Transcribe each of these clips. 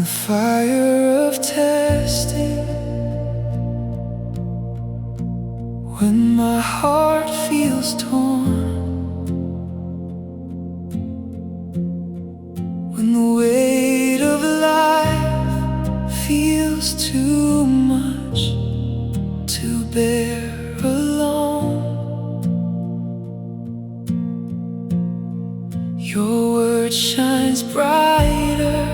the fire of testing, when my heart feels torn, when the weight of life feels too much to bear alone, your word shines brighter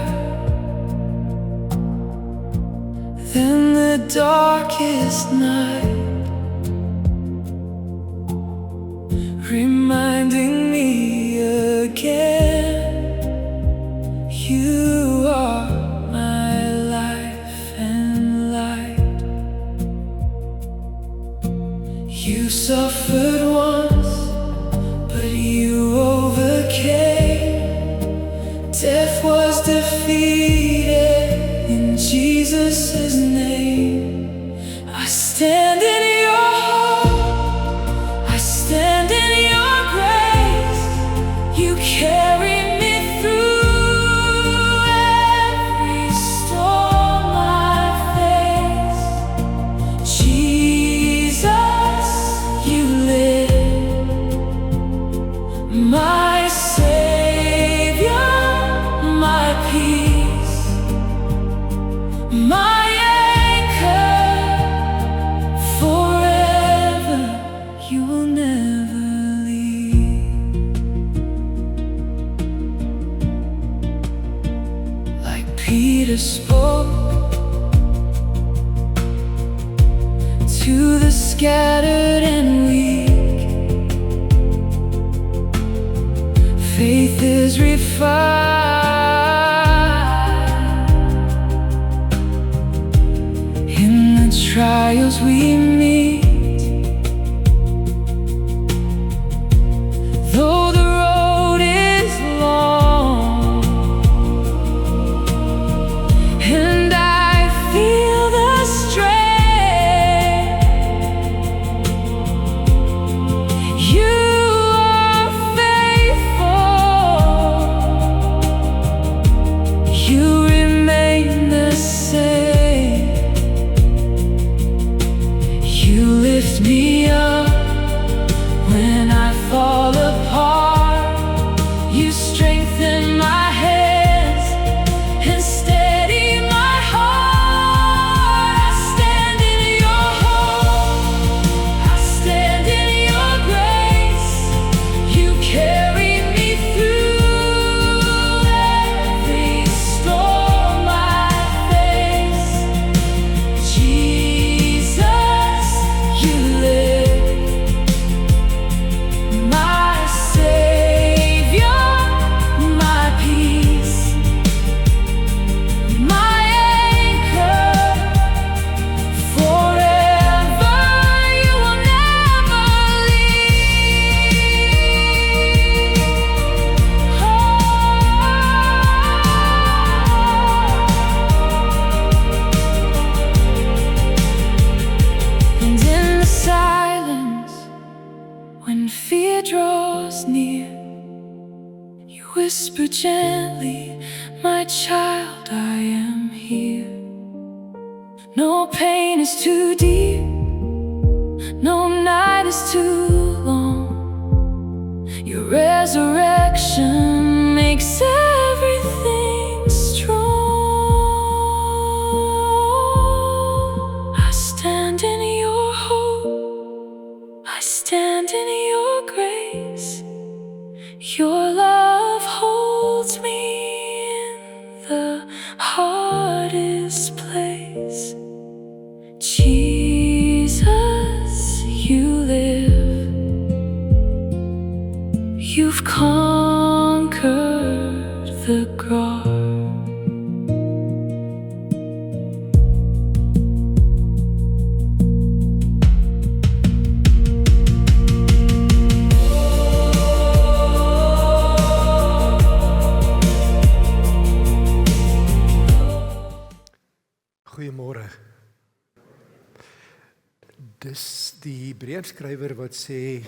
than the darkest night, reminding me again, you are my life and light. You suffered once, but you overcame. Death was defeated in Jesus' name. I stand in your hope, I stand in your grace. You carry me through every storm I face. Jesus, you live, my Savior, my peace, my anchor forever. You will never leave. Like Peter spoke to the scattered and weak, faith is refined in the trials we meet. Though the road is long and I feel the strain, you are faithful. You remain the same. You lift me up when I fall apart. You strengthen my hands and steady my heart. I stand in your hope, I stand in your grace. You carry me through every storm I face. Jesus, you live, my Savior, my peace, my anchor forever. You will never leave. And in the silence, when fear draws near, you whisper gently, my child, I am here. No pain is too deep, no night is too long. Your resurrection makes everything strong. I stand in your hope, I stand in your grace. Your love holds me in the hardest place. Jesus, you live, you've conquered the grave. Goeiemôre. Dis die Hebreërskrywer wat sê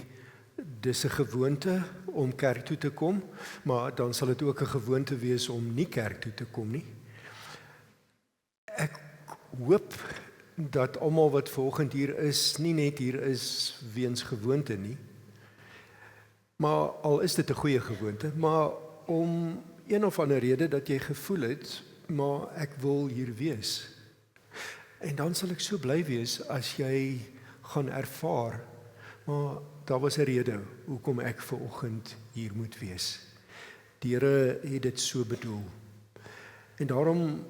dis 'n gewoonte om kerk toe te kom, maar dan sal dit ook 'n gewoonte wees om nie kerk toe te kom nie. hoop dat almal wat vanoggend hier is, nie net hier is weens gewoonte nie, maar al is dit 'n goeie gewoonte, maar om een of ander rede dat jy gevoel het, maar ek wil hier wees. En dan sal ek so bly wees as jy gaan ervaar, maar daar was 'n rede hoekom ek vanoggend hier moet wees. Die Here het dit so bedoel. En daarom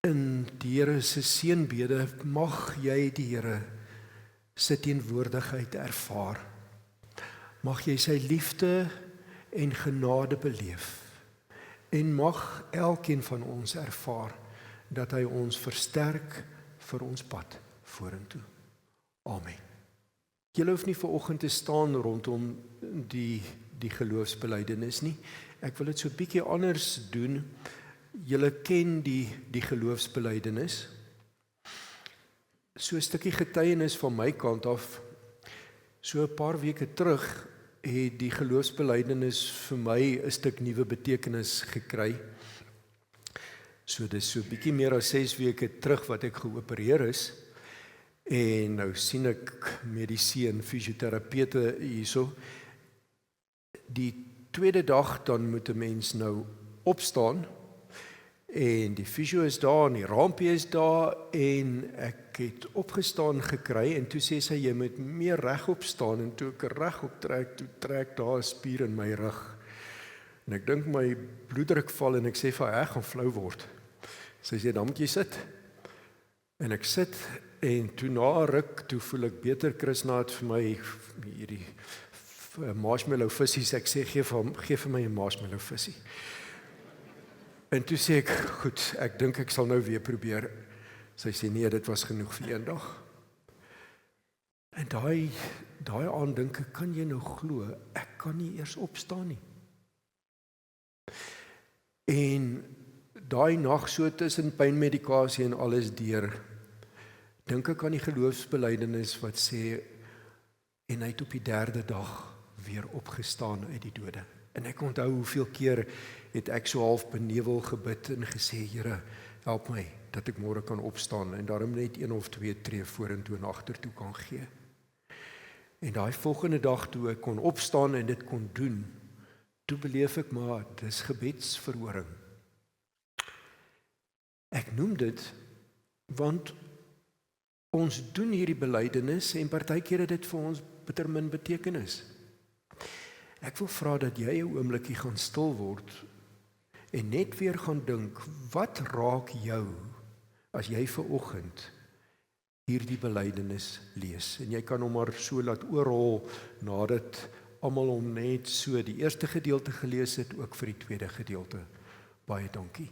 in die Here se seënbede mag jy die Here se teenwoordigheid ervaar. Mag jy sy liefde en genade beleef. En mag elkeen van ons ervaar dat hy ons versterk vir ons pad vorentoe. Amen. Julle hoef nie vanoggend te staan rondom die geloofsbelijdenis nie. Ek wil dit so 'n bietjie anders doen. Julle ken die geloofsbelijdenis. So 'n stukkie getuienis van my kant af. So 'n paar weke terug het die geloofsbelijdenis vir my 'n stuk nuwe betekenis gekry. So dis so 'n bietjie meer as 6 weke terug wat ek geopereer is. En nou sien ek mediese en fisioterapeute hierso. Die tweede dag dan moet 'n mens nou opstaan en die fisio is daar en die rampie is daar en ek het opgestaan gekry en toe sê sy jy moet meer regop staan en toe ek regop trek, toe trek daar 'n spier in my rug. En ek dink my bloeddruk val en ek sê vir ek gaan flou word. Sy sê dan moet jy sit. En ek sit en toe na 'n ruk toe voel ek beter. Krishna het vir my hierdie marshmallow vissies, ek sê gee vir my 'n marshmallow vissie. En toe sê ek, goed, ek dink ek sal nou weer probeer. Sy sê nee, dit was genoeg vir een dag. En daai aand dink ek, kan jy nou glo, ek kan nie eers opstaan nie. En daai nag so tussen pynmedikasie en alles deur, dink ek aan die geloofsbelijdenis wat sê, en hy het op die 3de dag weer opgestaan uit die dode. En ek onthou hoeveel keer het ek so half benevel gebid en gesê, Here, help my, dat ek môre kan opstaan, en daarom net 1 of 2 tree vorentoe en agtertoe kan gee. En daai volgende dag toe ek kon opstaan en dit kon doen, toe beleef ek maar, dis gebedsverhoring. Ek noem dit, want ons doen hierdie belydenis en partykeer het dit vir ons bitter min betekenis. Ek wil vra dat jy 'n oombliekie gaan stil word en net weer gaan dink, wat raak jou as jy ver oggend hierdie belydenis lees? En jy kan hom maar so laat oorrol nadat almal hom net so die eerste gedeelte gelees het, ook vir die tweede gedeelte. Baie dankie.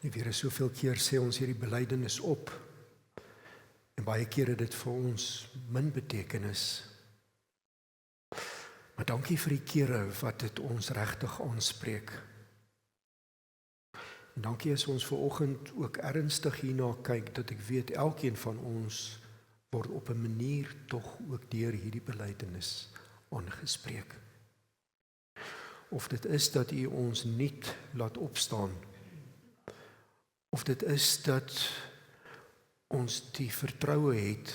Die Here, soveel keer sê ons hierdie belydenis op, en baie keer het dit vir ons min betekenis. Maar dankie vir die kere wat dit ons regtig aanspreek. En dankie as ons vanoggend ook ernstig hierna kyk, dat ek weet elkeen van ons word op 'n manier tog ook deur hierdie belydenis aangespreek. Of dit is dat U ons nuut laat opstaan, of dit is dat ons die vertroue het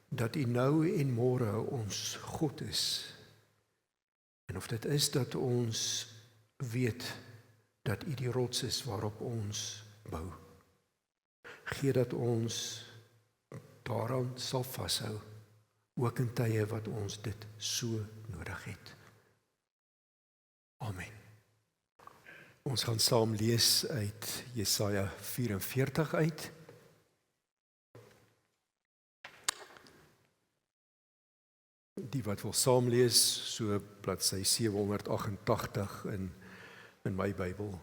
dat U nou en môre ons God is. En of dit is dat ons weet dat U die rots is waarop ons bou. Gee dat ons daaraan sal vashou, ook in tye wat ons dit so nodig het. Amen. Ons gaan saam lees uit Jesaja 44 uit. Die wat wil saam lees, so bladsy 788 in my Bybel.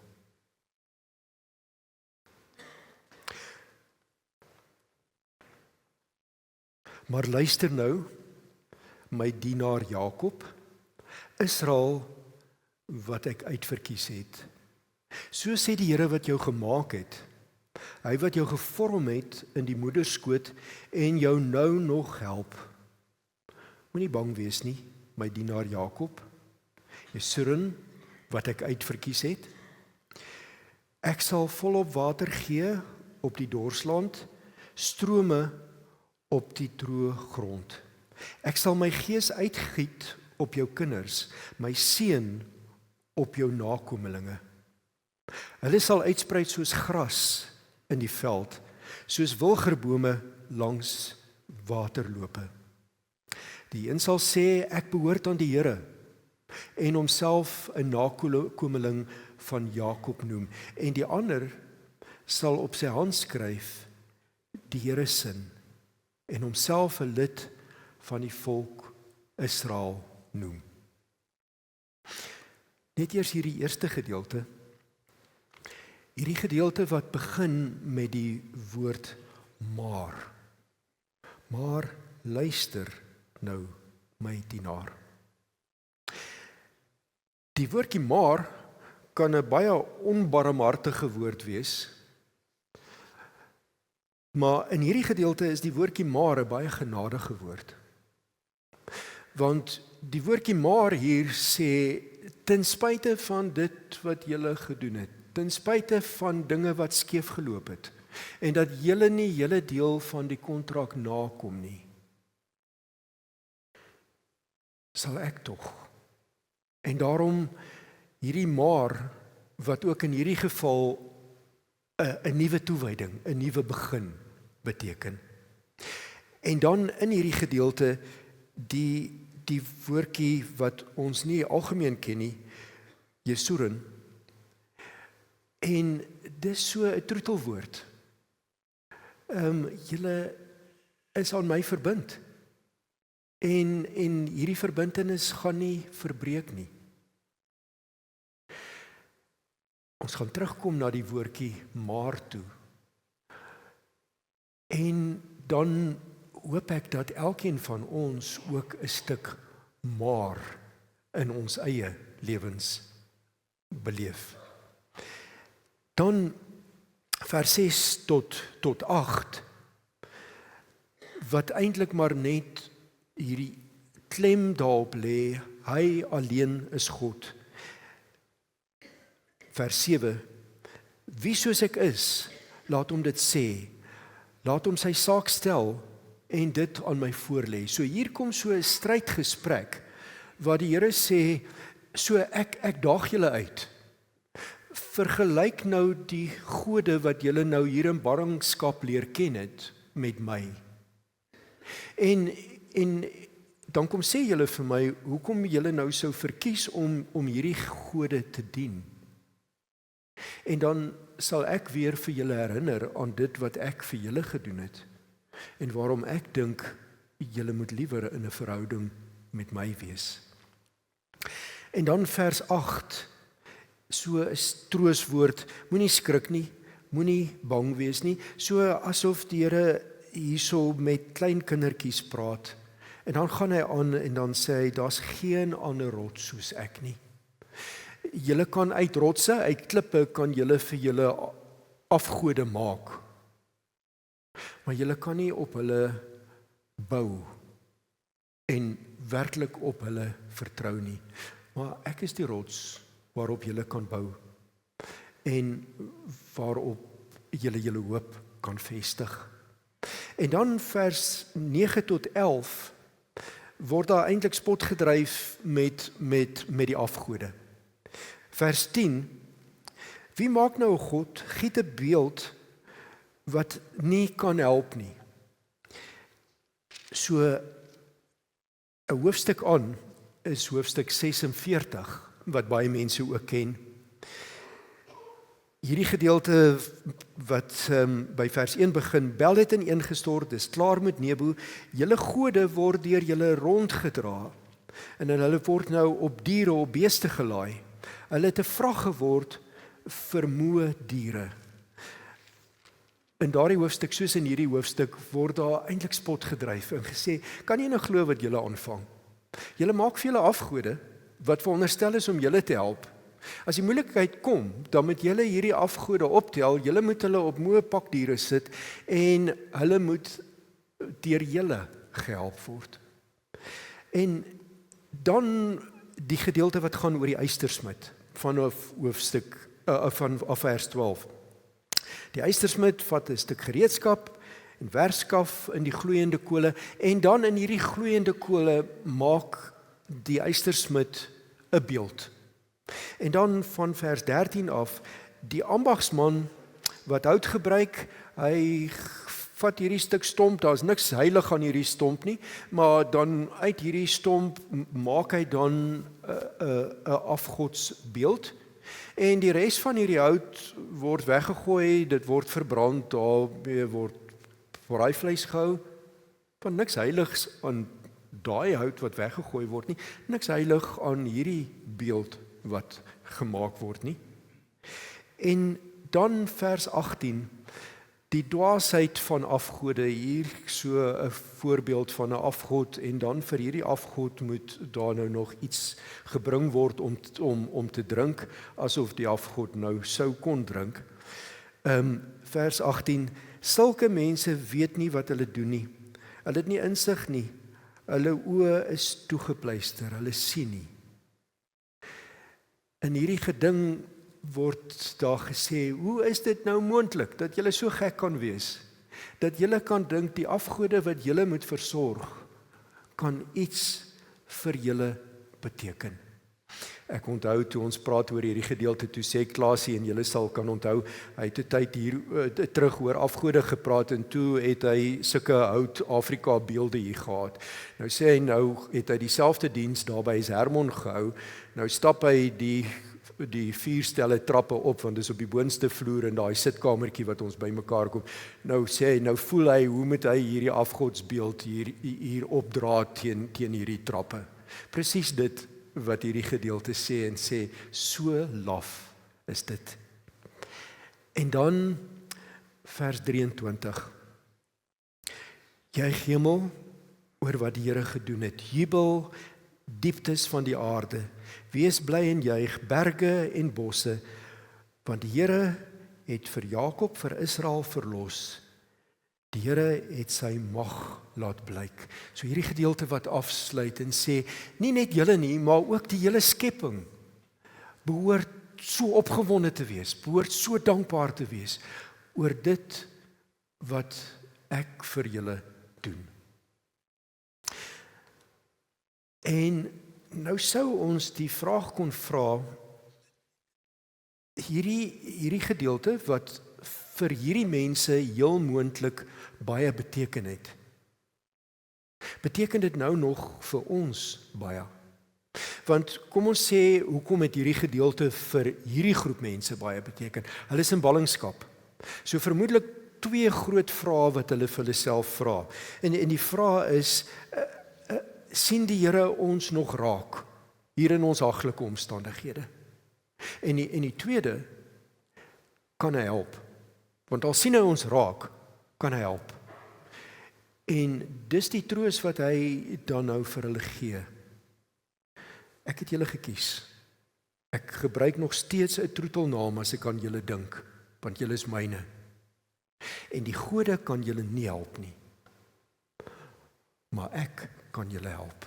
Maar luister nou, my dienaar Jakob, Israel wat ek uitverkies het. So sê die Here wat jou gemaak het, hy wat jou gevorm het in die moederskoot en jou nou nog help. Moenie bang wees nie, my dienaar Jakob, Jesurun wat ek uitverkies het. Ek sal volop water gee op die dorsland, strome op die droë grond. Ek sal my gees uitgiet op jou kinders, my seën op jou nakomelinge. Hulle sal uitsprei soos gras in die veld, soos wilgerbome langs waterlope. Die een sal sê, ek behoort aan die Here, en homself 'n nakomeling van Jakob noem, en die ander sal op sy hand skryf, die Here sin, en homself 'n lid van die volk Israel noem. Net eers hierdie eerste gedeelte. Hierdie gedeelte wat begin met die woord maar. Maar luister nou, my dienaar. Die woordjie maar kan 'n baie onbarmhartige woord wees. Maar in hierdie gedeelte is die woordjie maar 'n baie genadige woord. Want die woordjie maar hier sê, ten spyte van dit wat julle gedoen het, ten spyte van dinge wat skeef geloop het, en dat julle nie julle deel van die kontrak nakom nie, sal ek tog. En daarom hierdie maar, wat ook in hierdie geval 'n nuwe toewyding, 'n nuwe begin beteken. En dan in hierdie gedeelte die woordjie wat ons nie algemeen ken nie, Jesurun. En dis so 'n troetelwoord. Julle is aan my verbind. En hierdie verbintenis gaan nie verbreek nie. Ons gaan terugkom na die woordjie maar toe. En dan hoop ek dat elkeen van ons ook 'n stuk maar in ons eie lewens beleef. Dan vers 6 tot 8, wat eintlik maar net hierdie klem daarop lê, hy alleen is God. Vers 7, wie soos ek is, laat hom dit sê, laat hom sy saak stel en dit aan my voorlê. So hier kom so 'n strydgesprek, waar die Here sê, so ek daag julle uit. Vergelyk nou die gode wat julle nou hier in ballingskap leer ken het met my. En dan kom sê julle vir my, hoekom julle nou sou verkies om hierdie gode te dien. En dan sal ek weer vir julle herinner aan dit wat ek vir julle gedoen het. En waarom ek dink, julle moet liewer in 'n verhouding met my wees. En dan vers 8, so 'n troostwoord, moenie skrik nie, moenie bang wees nie, so asof die Here hierso met klein kindertjies praat. En dan gaan hy aan en dan sê hy, daar's geen ander rots soos ek nie. Julle kan uit rotse, uit klippe, kan julle vir julle afgode maak. Maar julle kan nie op hulle bou en werklik op hulle vertrou nie. Maar ek is die rots waarop julle kan bou en waarop julle hoop kan vestig. En dan vers 9 tot 11 word daar eintlik spot gedryf met die afgode. Vers 10, wie maak nou 'n God, giet 'n beeld wat nie kan help nie. So 'n hoofstuk aan is hoofstuk 46, wat baie mense ook ken. Hierdie gedeelte wat by vers 1 begin, bel het ineengestort, dis klaar met Nebo, julle gode word deur julle rondgedra, en hulle word nou op diere, op beeste gelaai. Hulle het 'n vrag geword vir moe diere. In daardie hoofstuk, soos in hierdie hoofstuk, word daar eintlik spot gedryf en gesê, kan jy nou glo wat julle aanvang? Julle maak vir julle afgode, wat veronderstel is om julle te help. As die moeilikheid kom, dan moet julle hierdie afgode optel, julle moet hulle op moe pakdiere sit, en hulle moet deur julle gehelp word. En dan die gedeelte wat gaan oor die eystersmid, vanaf hoofstuk, van vers 12. Die eystersmid vat 'n stuk gereedskap en werskaf in die gloeiende kole, en dan in hierdie gloeiende kole maak die eystersmid 'n beeld. En dan van vers 13 af, die ambagsman wat hout gebruik, hy vat hierdie stuk stomp, daar's niks heilig aan hierdie stomp nie, maar dan uit hierdie stomp maak hy dan 'n afgodsbeeld, en die res van hierdie hout word weggegooi, dit word verbrand, daarmee word braaivleis gehou, van niks heiligs aan daai hout wat weggegooi word nie, niks heilig aan hierdie beeld wat gemaak word nie. En dan vers 18, die dwaasheid van afgode, hier so 'n voorbeeld van 'n afgod, en dan vir hierdie afgod moet daar nou nog iets gebring word om te drink, asof die afgod nou sou kon drink. Vers 18, sulke mense weet nie wat hulle doen nie, hulle het nie insig nie, hulle oë is toegepluister, hulle sien nie. In hierdie geding word daar gesê, hoe is dit nou moontlik, dat julle so gek kan wees, dat julle kan dink, die afgode wat julle moet versorg, kan iets vir julle beteken. Ek onthou toe ons praat oor hierdie gedeelte, toe sê Klaasie, en julle sal kan onthou, hy het 'n tyd hier terug oor afgode gepraat, en toe het hy sulke oud Afrika beelde hier gehad. Nou sê hy, nou het hy dieselfde diens daar by Hermon gehou, nou stap hy die 4 stelle trappe op, want dis op die boonste vloer in daai sitkamertjie wat ons bymekaar kom. Nou sê hy, nou voel hy, hoe moet hy hierdie afgodsbeeld hier opdra teen hierdie trappe. Presies dit wat hierdie gedeelte sê, en sê, so laf is dit. En dan vers 23. Juig hemel oor wat die Here gedoen het. Jubel dieptes van die aarde. Wees bly en juig berge en bosse, want die Here het vir Jakob, vir Israel verlos. Die Here het sy mag laat blyk. So hierdie gedeelte wat afsluit en sê, nie net julle nie, maar ook die hele skepping behoort so opgewonde te wees, behoort so dankbaar te wees oor dit wat ek vir julle doen. En nou sou ons die vraag kon vra, hierdie gedeelte wat vir hierdie mense heel moontlik baie beteken het, beteken dit nou nog vir ons baie? Want kom ons sê, hoekom het hierdie gedeelte vir hierdie groep mense baie beteken? Hulle is in ballingskap. So vermoedelik 2 groot vrae wat hulle vir hulle self vra. En die vraag is, sien die Here ons nog raak hier in ons haglike omstandighede? En die tweede, kan hy help? Want al sien hy ons raak, kan hy help. En dis die troos wat hy dan nou vir hulle gee. Ek het julle gekies. Ek gebruik nog steeds 'n troetelnaam as ek aan julle dink, want julle is myne. En die gode kan julle nie help nie. Maar ek kan julle help.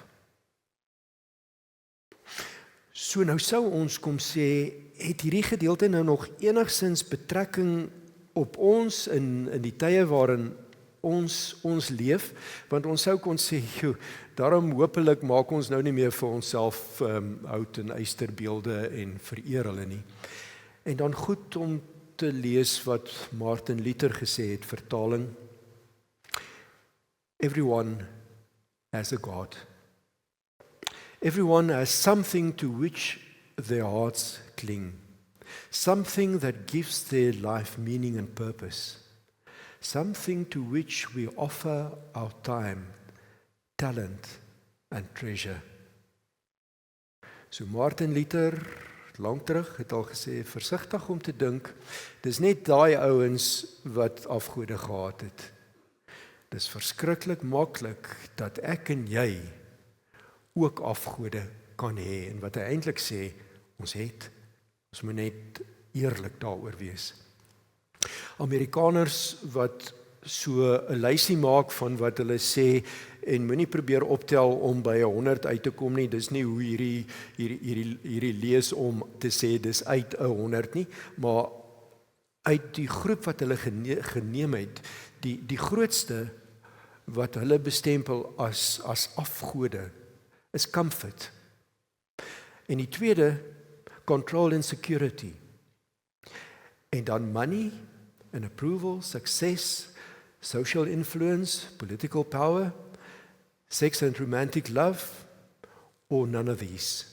So nou sou ons kom sê, het hierdie gedeelte nou nog enigsins betrekking op ons in die tye waarin ons leef, want ons sou kon sê, daarom hopelik maak ons nou nie meer vir onsself hout en eysterbeelde en vereer hulle nie. En dan goed om te lees wat Martin Luther gesê het, vertaling. Everyone has a God, Everyone has something to which their hearts cling, something that gives their life meaning and purpose, something to which we offer our time, talent and treasure. So Martin Luther, lank terug, het al gesê, versigtig om te dink, dis net daai ouens wat afgode gehad het. Dis verskriklik maklik dat ek en jy ook afgode kan hê, en wat hy eintlik sê, ons moet net eerlik daaroor wees. Amerikaners wat so 'n lysie maak van wat hulle sê, en moenie probeer optel om by 100 uit te kom nie, dis nie hoe hierdie lees om te sê dis uit 100 nie, maar uit die groep wat hulle geneem het, die grootste wat hulle bestempel as afgode, is comfort. En die tweede, control and security. En dan money and approval, success, social influence, political power, sex and romantic love, or none of these.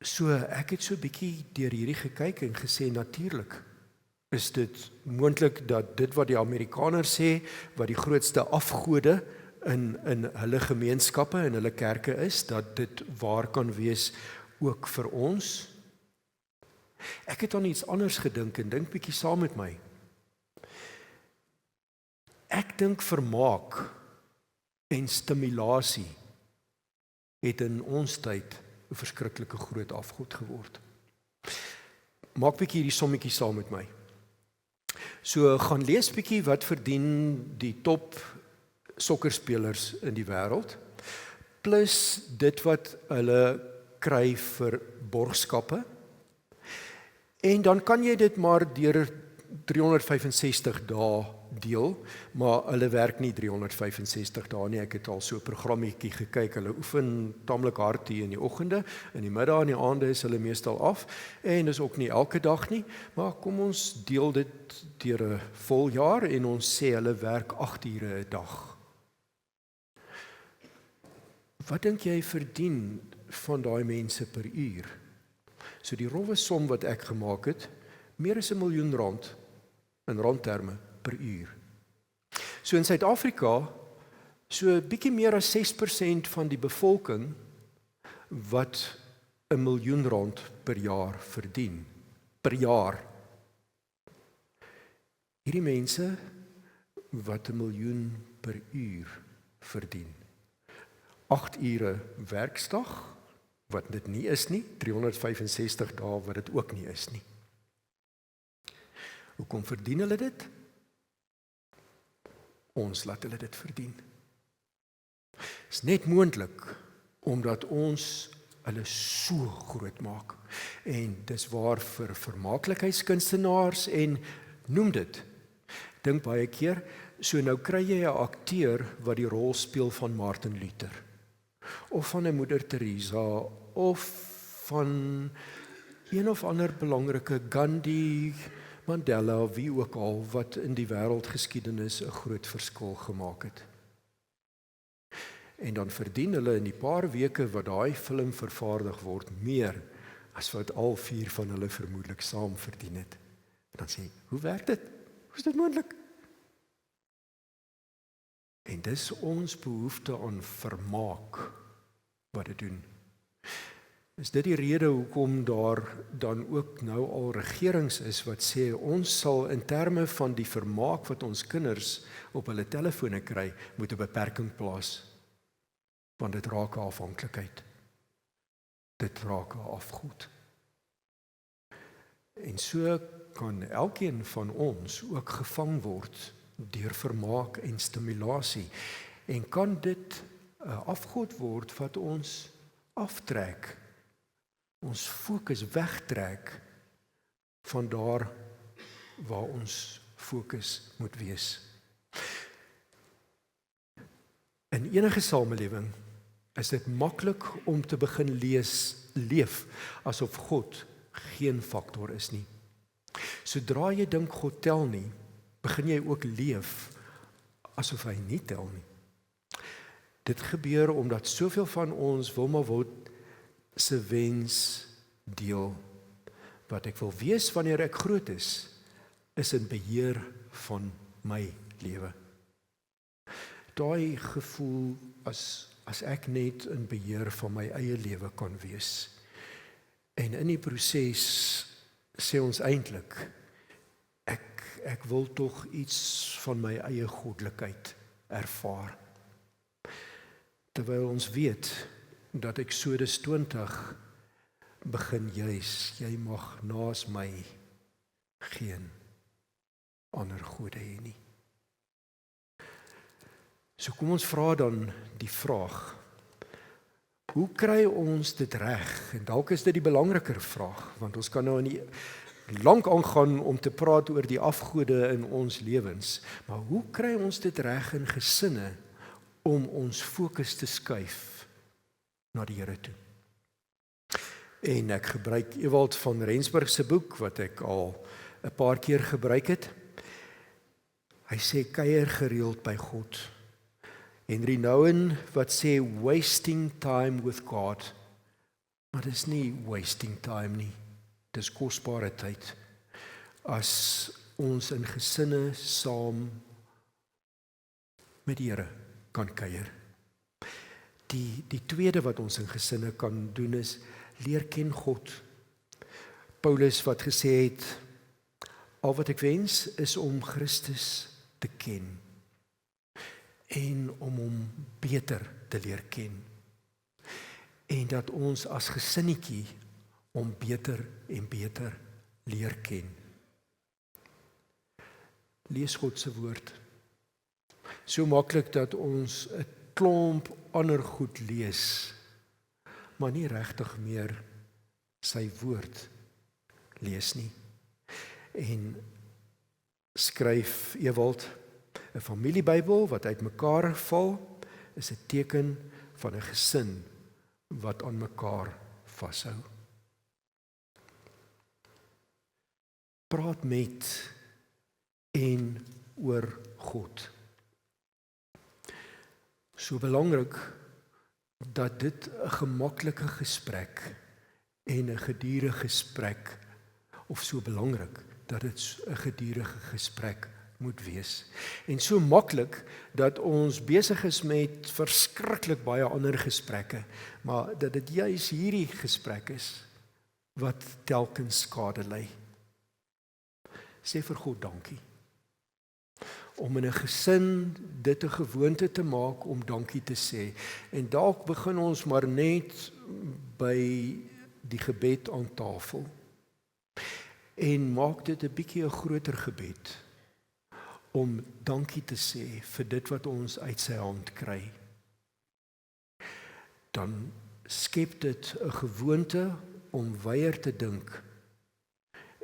So ek het so 'n bietjie deur hierdie gekyk en gesê, natuurlik is dit moontlik dat dit wat die Amerikaners sê, wat die grootste afgode in hulle gemeenskappe en hulle kerke is, dat dit waar kan wees ook vir ons. Ek het aan iets anders gedink en dink bietjie saam met my. Ek dink vermaak en stimulasie het in ons tyd 'n verskriklike groot afgod geword. Maak bietjie hierdie sommetjie saam met my. So gaan lees bietjie wat verdien die top sokkerspelers in die wêreld, plus dit wat hulle kry vir borgskappe, en dan kan jy dit maar deur 365 dae deel, maar hulle werk nie 365 dae nie. Ek het al so 'n programmetjie gekyk, hulle oefen taamlik hard hier in die oggende, in die middag en die aande is hulle meestal af, en dis ook nie elke dag nie, maar kom ons deel dit deur 'n vol jaar, en ons sê hulle werk 8 ure 'n dag. Wat dink jy verdien van daai mense per uur? So die rowwe som wat ek gemaak het, meer as R1 miljoen in randterme per uur. So in Suid-Afrika, so bietjie meer as 6% van die bevolking wat R1 miljoen per jaar verdien. Per jaar. Hierdie mense wat R1 miljoen per uur verdien. 8 ure werksdag, wat dit nie is nie, 365 dae wat dit ook nie is nie. Hoekom verdien hulle dit? Ons laat hulle dit verdien. Is net moontlik omdat ons hulle so groot maak. En dis waar vir vermaaklikheidskunstenaars en noem dit. Dink baie keer, so nou kry jy 'n akteur wat die rol speel van Martin Luther, of van 'n Moeder Teresa, of van een of ander belangrike Gandhi, Mandela, wie ook al, wat in die wêreldgeskiedenis 'n groot verskil gemaak het. En dan verdien hulle in die paar weke wat daai film vervaardig word, meer as wat al 4 van hulle vermoedelik saam verdien het. En dan sê, hoe werk dit? Hoe is dit moontlik? En dis ons behoefte aan vermaak wat dit doen. Is dit die rede hoekom daar dan ook nou al regerings is wat sê ons sal in terme van die vermaak wat ons kinders op hulle telefone kry, moet 'n beperking plaas, want dit raak 'n afhanklikheid. Dit raak 'n afgod. En so kan elkeen van ons ook gevang word deur vermaak en stimulasie, en kan dit 'n afgod word wat ons aftrek, ons fokus wegtrek van daar waar ons fokus moet wees. In enige samelewing is dit maklik om te begin leef asof God geen faktor is nie. Sodra jy dink God tel nie, begin jy ook leef asof hy nie tel nie. Dit gebeur omdat soveel van ons Wilma Wout se wens deel. Wat ek wil wees wanneer ek groot is in beheer van my lewe. Daai gevoel as ek net in beheer van my eie lewe kan wees. En in die proses sê ons eintlik, ek wil tog iets van my eie goddelikheid ervaar. Terwyl ons weet dat Eksodus 20 begin juis, jy mag naas my geen ander gode hê nie. So kom ons vra dan die vraag, hoe kry ons dit reg? En dalk is dit die belangriker vraag, want ons kan nou nie lank aangaan om te praat oor die afgode in ons lewens, maar hoe kry ons dit reg in gesinne om ons fokus te skuif na die Here toe? En ek gebruik Ewald van Rensburg se boek, wat ek al 'n paar keer gebruik het. Hy sê, kuier gereeld by God. Henry Nouwen wat sê, wasting time with God. Maar dis nie wasting time nie. Dis kosbare tyd. As ons in gesinne saam met die Here kan kuier. Die tweede wat ons in gesinne kan doen is, leer ken God. Paulus wat gesê het, al wat ek wens is om Christus te ken en om hom beter te leer ken. En dat ons as gesinnetjie hom beter en beter leer ken. Lees God se woord. So maklik dat ons 'n klomp ander goed lees, maar nie regtig meer sy woord lees nie. En skryf Ewald, 'n familiebybel wat uitmekaar val, is 'n teken van 'n gesin wat aan mekaar vashou. Praat met en oor God. So belangrik dat dit 'n gemaklike gesprek en 'n gedurende gesprek, of so belangrik dat dit 'n gedurende gesprek moet wees. En so maklik dat ons besig is met verskriklik baie ander gesprekke, maar dat dit juis hierdie gesprek is wat telkens skade ly. Sê vir God dankie. Om in 'n gesin dit 'n gewoonte te maak om dankie te sê. En dalk begin ons maar net by die gebed aan tafel. En maak dit 'n bietjie 'n groter gebed om dankie te sê vir dit wat ons uit sy hand kry. Dan skep dit 'n gewoonte om weier te dink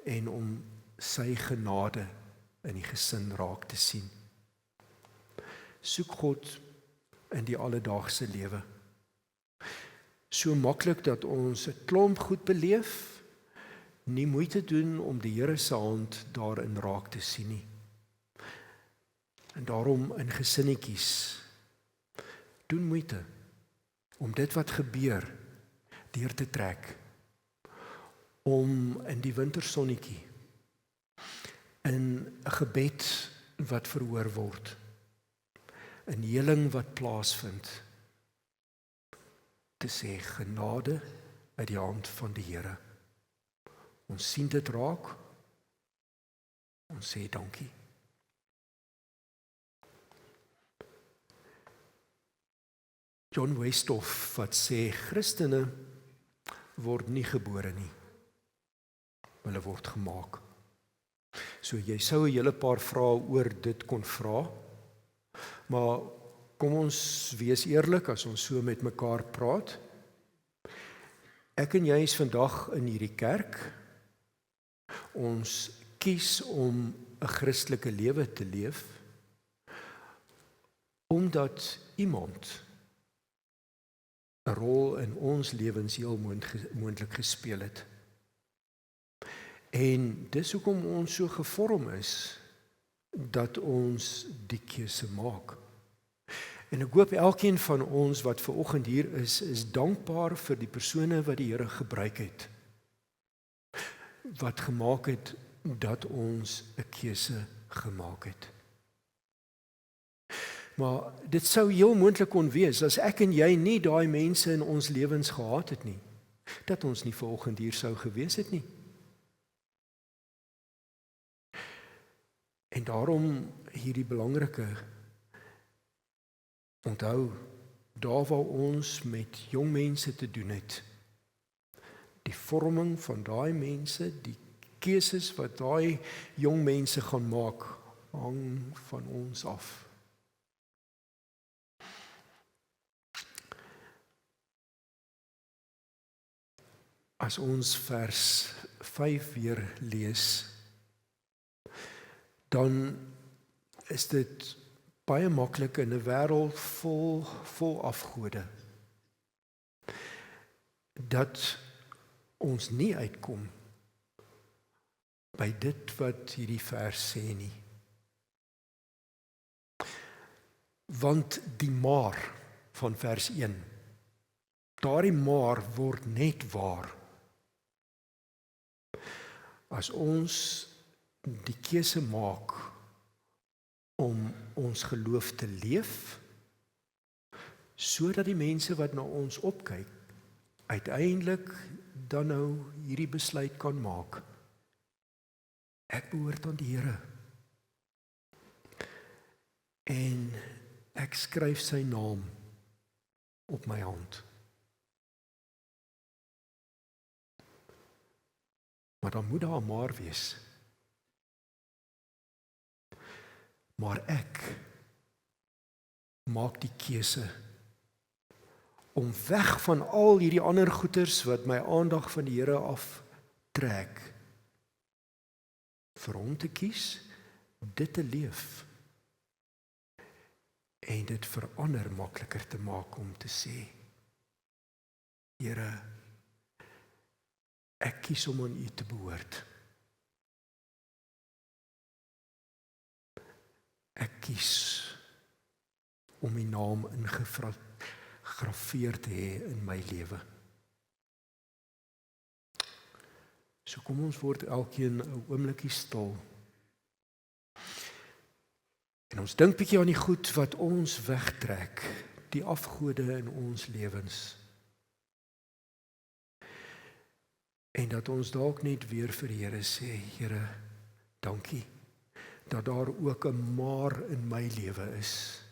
en om sy genade in die gesin raak te sien. Soek God in die alledaagse lewe. So maklik dat ons 'n klomp goed beleef, nie moeite doen om die Here se hand daarin raak te sien nie. En daarom in gesinnetjies, doen moeite om dit wat gebeur deur te trek, om in die wintersonnetjie, in 'n gebed wat verhoor word, 'n heling wat plaasvind, te sê genade uit die hand van die Here. Ons sien dit raak, ons sê dankie. John Westhoff wat sê, Christene word nie gebore nie, hulle word gemaak. So jy sou 'n hele paar vrae oor dit kon vra, maar kom ons wees eerlik as ons so met mekaar praat. Ek en jy is vandag in hierdie kerk, ons kies om 'n Christelike lewe te leef, omdat iemand 'n rol in ons lewens heel moontlik gespeel het. En dis hoekom ons so gevorm is, dat ons die keuse maak. En ek hoop elkeen van ons wat vanoggend hier is dankbaar vir die persone wat die Here gebruik het, wat gemaak het dat ons 'n keuse gemaak het. Maar dit sou heel moontlik kon wees, as ek en jy nie daai mense in ons lewens gehad het nie, dat ons nie vanoggend hier sou gewees het nie. En daarom hierdie belangrike, onthou, daar waar ons met jong mense te doen het, die vorming van daai mense, die keuses wat daai jong mense gaan maak, hang van ons af. As ons vers 5 weer lees, dan is dit baie maklik in 'n wêreld vol afgode, dat ons nie uitkom by dit wat hierdie vers sê nie. Want die maar van vers 1, daardie maar word net waar as ons die keuse maak om ons geloof te leef, sodat die mense wat na ons opkyk, uiteindelik dan nou hierdie besluit kan maak. Ek behoort aan die Here. En ek skryf sy naam op my hand. Maar dan moet daar 'n maar wees. Maar ek maak die keuse om weg van al hierdie ander goeters wat my aandag van die Here aftrek, vir hom te kies, dit te leef en dit vir ander makliker te maak om te sê, Here, ek kies om aan U te behoort. Ek kies om U naam ingegrafeer te hê in my lewe. So kom ons word elkeen 'n oombliekie stil. En ons dink bietjie aan die goed wat ons wegtrek, die afgode in ons lewens. En dat ons dalk net weer vir die Here sê, Here, dankie, dat daar ook 'n maar in my lewe is.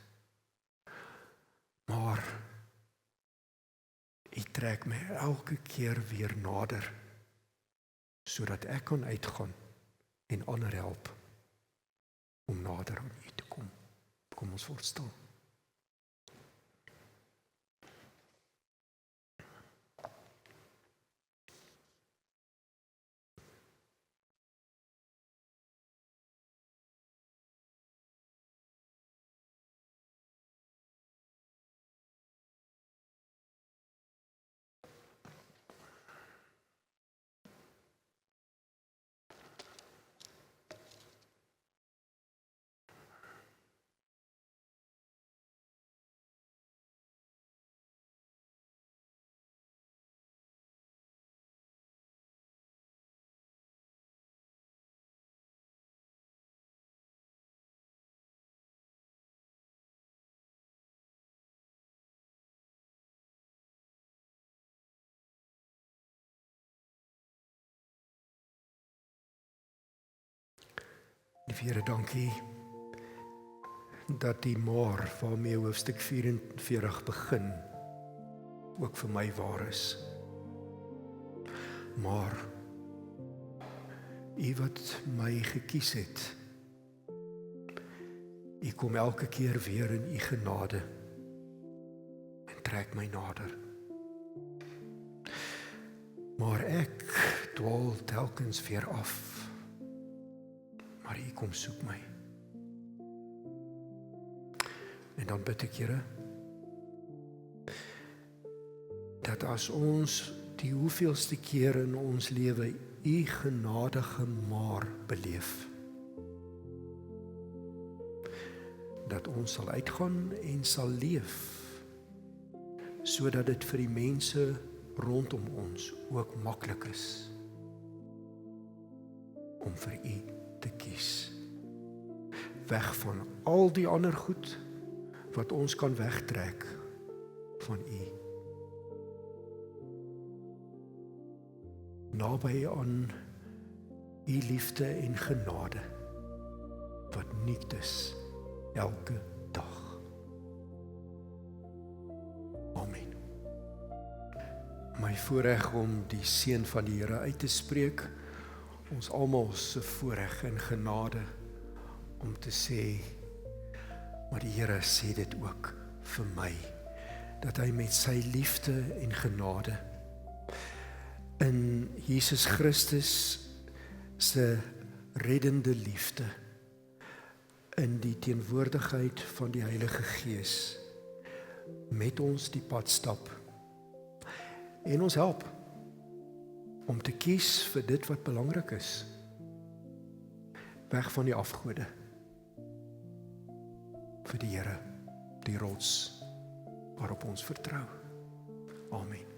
Maar U trek my elke keer weer nader, sodat ek kan uitgaan en ander help om nader aan U te kom. Kom ons word stil. Lieve Here, dankie dat die maar waarmee hoofstuk 44 begin ook vir my waar is. Maar U wat my gekies het, U kom elke keer weer in U genade en trek my nader. Maar ek dwaal telkens weer af. Maar U kom soek my. En dan bid ek, Here, dat as ons die hoeveelste keer in ons lewe U genadige maar beleef, dat ons sal uitgaan en sal leef, sodat dit vir die mense rondom ons ook maklik is om vir U te kies. Weg van al die ander goed wat ons kan wegtrek van U. Naby aan U liefde en genade wat nuut is elke dag. Amen. My voorreg om die seën van die Here uit te spreek, ons almal se voorreg en genade om te sê, maar die Here sê dit ook vir my, dat hy met sy liefde en genade in Jesus Christus se reddende liefde, in die teenwoordigheid van die Heilige Gees, met ons die pad stap, en ons help, om te kies vir dit wat belangrik is, weg van die afgode, vir die Here, die rots, waarop ons vertrou. Amen.